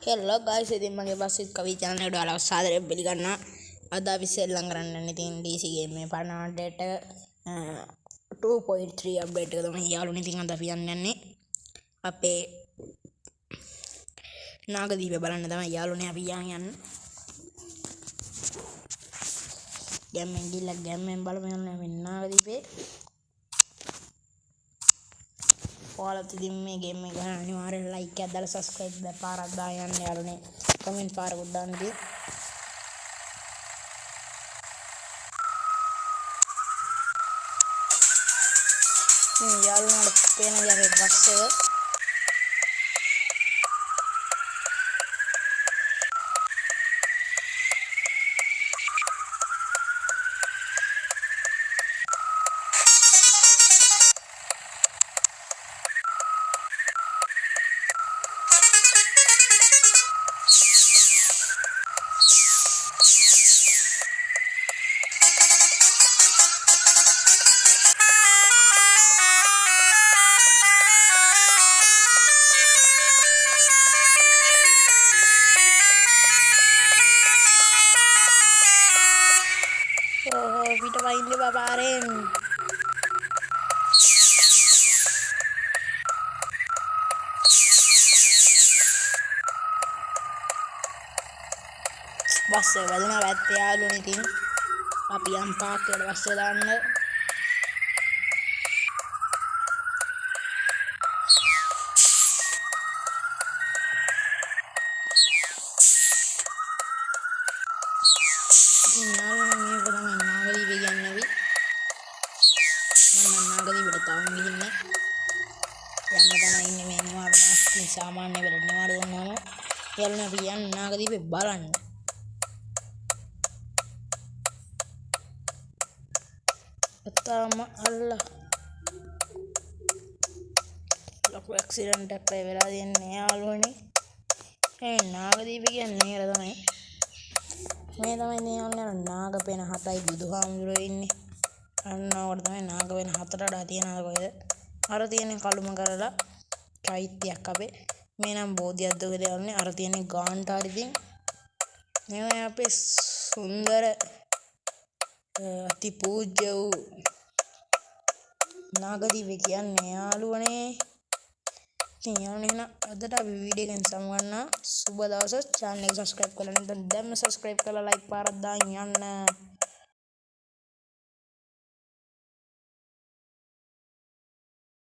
Hello guys, ඉතින් මගේ පස්සෙත් කවි channel එකට ඔයාලව සාදරයෙන් පිළිගන්නවා. අද අපි සෙල්ලම් කරන්න යන්නේ ඉතින් DC game එකේ පරණ update 2.3 update එක තමයි යාළුවනේ. ඉතින් අද අපි යන්නේ අපේ නාගදීපේ බලන්න තමයි යාළුවනේ අපි යන්නේ. game එකෙන් ගිහලා game එකෙන් බලමු යන්නේ අපි නාගදීපේ. ඔයාලත් ඉතින් මේ game එක ගන්න අනිවාර්යෙන් like එකක් දාලා subscribe පාරක් දාන්න යාළුවනේ. comment පාරකුත් දාන්න ඉතින්. යාළුවන්ට පේන යාගේ බස් එක පිට වයින්ද බබාරෙන් බස් එක වැදුනා වැත්තේ යාළුවනේ. ඉතින් අපි යම් පාක් එකට බස් එක දාන්න. ඉතින් යාළුවනේ මේක තමයි නාගදීපේ කියන්නේ අපි. මම නාගදීපේට තාම ගිහින්නේ. යන්න තමයි ඉන්නේ මේ නිවාඩු මාස්කින් සාමාන්‍ය වෙලට නිවාඩු දුන්නාම යාළුවනේ අපි යන්න නාගදීපේ බලන්න. තාම අල්ලා ලොකු ඇක්සිඩන්ට් එකක් වෙලා තියෙන්නේ යාළුවනේ. ඒ නාගදීපේ කියන්නේ නේද තමයි. මේ තමයි නේ යන්නේ නාගපෙන 7යි බුදුහාමුදුරුවෝ ඉන්නේ. අන්න ඕකට තමයි නාගපෙන 7ට වඩා තියනවා කොහෙද? අර තියෙන්නේ කළුම කරලා චෛත්‍යයක් අපේ. මේ නම් බෝධියක්ද කියලා යන්නේ. අර තියෙන්නේ ගාන්ටාරි ඉතින්. මේ අපේ සුන්දර අති පූජ්‍ය වූ නාගදීපේ කියන්නේ යාළුවනේ. ඉතින් යාළුවනේ අදට අපි වීඩියෝ එකෙන් සමුගන්නවා. සුබ දවසක්. channel එක subscribe කරලා නැත්නම් දැන්ම subscribe කරලා like පාරක් දාන්න යන්න.